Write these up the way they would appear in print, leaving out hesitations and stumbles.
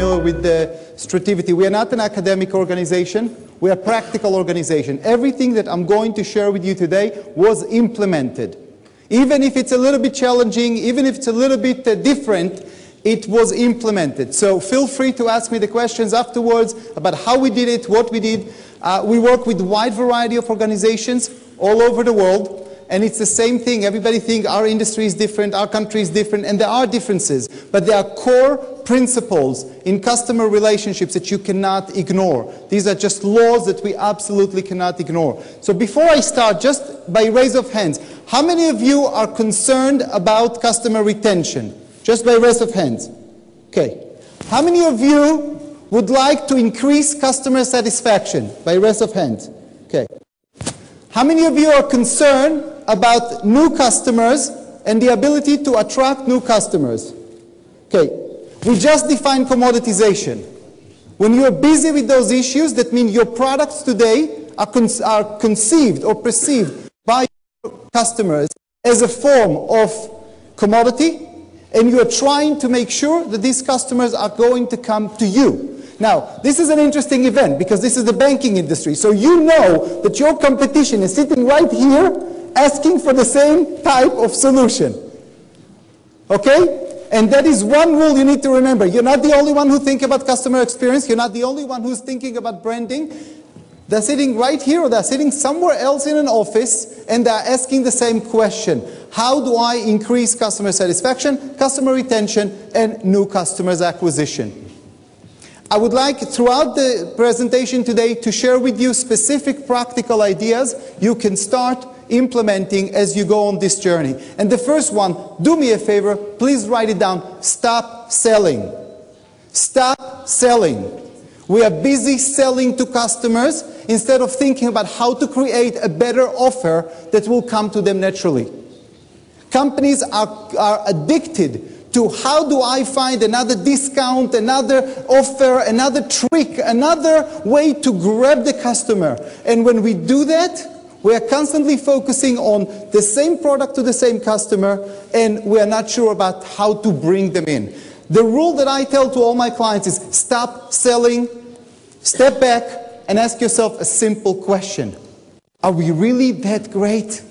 familiar with the Strativity. We are not an academic organization. We are a practical organization. Everything that I'm going to share with you today was implemented. Even if it's a little bit challenging, even if it's a little bit different, it was implemented. So feel free to ask me the questions afterwards about how we did it, what we did. We work with a wide variety of organizations all over the world. And it's the same thing. Everybody thinks our industry is different, our country is different, and there are differences. But there are core principles in customer relationships that you cannot ignore. These are just laws that we absolutely cannot ignore. So before I start, just by raise of hands, how many of you are concerned about customer retention? Just by raise of hands. Okay. How many of you would like to increase customer satisfaction? By raise of hands. Okay. How many of you are concerned about new customers and the ability to attract new customers? Okay, we just defined commoditization. When you're busy with those issues, that means your products today are conceived or perceived by your customers as a form of commodity, and you're trying to make sure that these customers are going to come to you. Now, this is an interesting event because this is the banking industry. So you know that your competition is sitting right here asking for the same type of solution. Okay? And that is one rule you need to remember. You're not the only one who thinks about customer experience. You're not the only one who's thinking about branding. They're sitting right here or they're sitting somewhere else in an office and they're asking the same question. How do I increase customer satisfaction, customer retention, and new customers acquisition? I would like, throughout the presentation today, to share with you specific practical ideas you can start implementing as you go on this journey. And the first one, do me a favor, please write it down. Stop selling. Stop selling. We are busy selling to customers instead of thinking about how to create a better offer that will come to them naturally. Companies are addicted to how do I find another discount, another offer, another trick, another way to grab the customer. And when we do that, we are constantly focusing on the same product to the same customer, and we are not sure about how to bring them in. The rule that I tell to all my clients is stop selling, step back, and ask yourself a simple question. Are we really that great?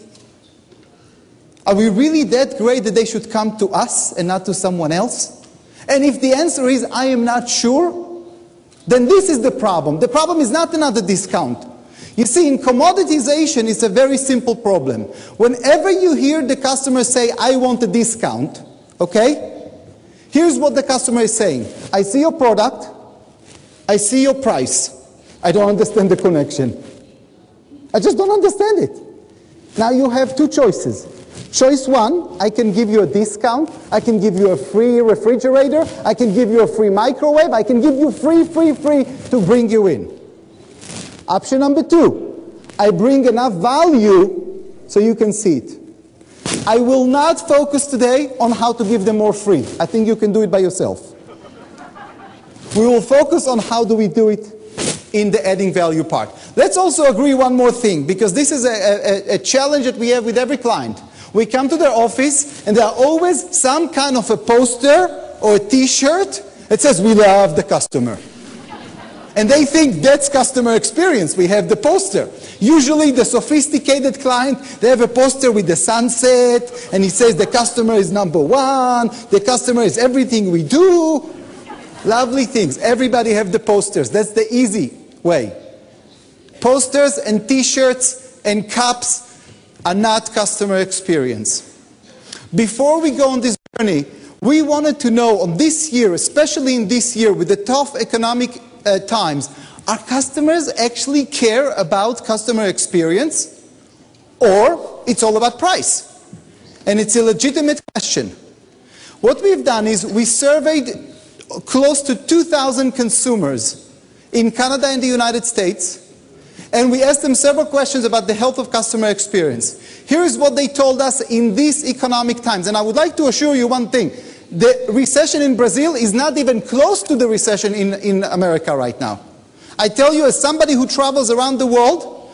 Are we really that great that they should come to us and not to someone else? And if the answer is, I am not sure, then this is the problem. The problem is not another discount. You see, in commoditization, it's a very simple problem. Whenever you hear the customer say, I want a discount, okay? Here's what the customer is saying. I see your product. I see your price. I don't understand the connection. I just don't understand it. Now you have two choices. Choice one, I can give you a discount, I can give you a free refrigerator, I can give you a free microwave, I can give you free to bring you in. Option number two, I bring enough value so you can see it. I will not focus today on how to give them more free. I think you can do it by yourself. We will focus on how do we do it in the adding value part. Let's also agree one more thing, because this is a challenge that we have with every client. We come to their office and there are always some kind of a poster or a t-shirt that says we love the customer. And they think that's customer experience. We have the poster. Usually the sophisticated client, they have a poster with the sunset and it says the customer is number one, the customer is everything we do. Lovely things. Everybody have the posters. That's the easy way. Posters and t-shirts and cups are not customer experience. Before we go on this journey, we wanted to know on this year, especially in this year with the tough economic times, are customers actually care about customer experience, or it's all about price? And it's a legitimate question. What we've done is we surveyed close to 2,000 consumers in Canada and the United States, and we asked them several questions about the health of customer experience. Here is what they told us in these economic times. And I would like to assure you one thing. The recession in Brazil is not even close to the recession in America right now. I tell you, as somebody who travels around the world,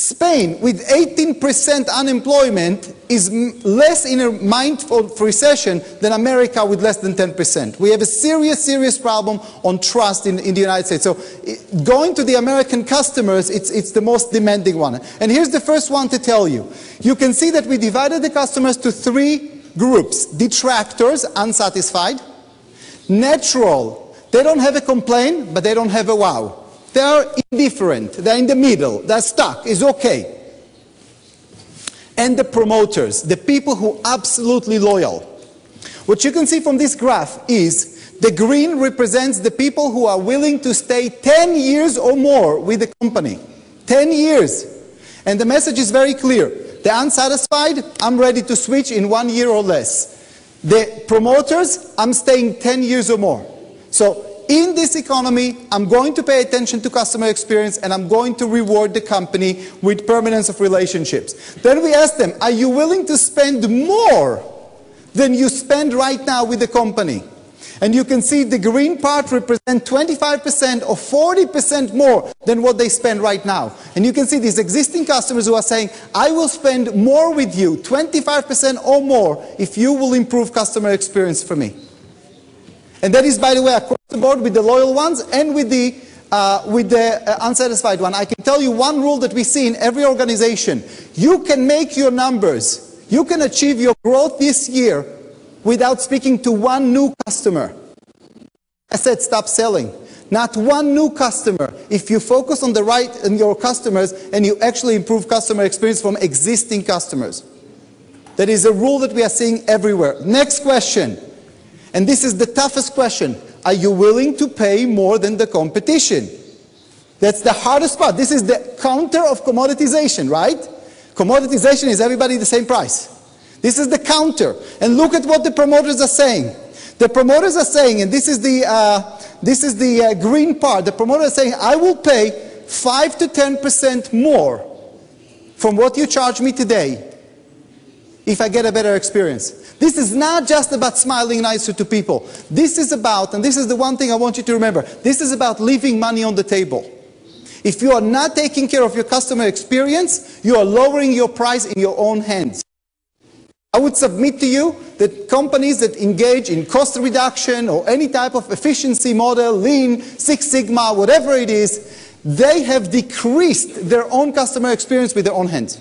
Spain, with 18% unemployment, is less in a mindful recession than America with less than 10%. We have a serious, serious problem on trust in the United States. So going to the American customers, it's the most demanding one. And here's the first one to tell you. You can see that we divided the customers to 3 groups. Detractors, unsatisfied. Neutral, they don't have a complaint, but they don't have a wow. They are indifferent, they're in the middle, they're stuck, it's okay. And the promoters, the people who are absolutely loyal. What you can see from this graph is the green represents the people who are willing to stay 10 years or more with the company. 10 years. And the message is very clear. The unsatisfied, I'm ready to switch in 1 year or less. The promoters, I'm staying 10 years or more. So in this economy, I'm going to pay attention to customer experience and I'm going to reward the company with permanence of relationships. Then we ask them, are you willing to spend more than you spend right now with the company? And you can see the green part represents 25% or 40% more than what they spend right now. And you can see these existing customers who are saying, I will spend more with you, 25% or more, if you will improve customer experience for me. And that is, by the way, across the board with the loyal ones and with the unsatisfied one. I can tell you one rule that we see in every organization. You can make your numbers. You can achieve your growth this year without speaking to one new customer. I said stop selling. Not one new customer. If you focus on your customers and you actually improve customer experience from existing customers. That is a rule that we are seeing everywhere. Next question. And this is the toughest question. Are you willing to pay more than the competition? That's the hardest part. This is the counter of commoditization, right? Commoditization is everybody the same price. This is the counter. And look at what the promoters are saying. The promoters are saying, and this is the green part, the promoters are saying, I will pay 5 to 10% more from what you charge me today if I get a better experience. This is not just about smiling nicer to people. This is about, and this is the one thing I want you to remember, this is about leaving money on the table. If you are not taking care of your customer experience, you are lowering your price in your own hands. I would submit to you that companies that engage in cost reduction or any type of efficiency model, Lean, Six Sigma, whatever it is, they have decreased their own customer experience with their own hands.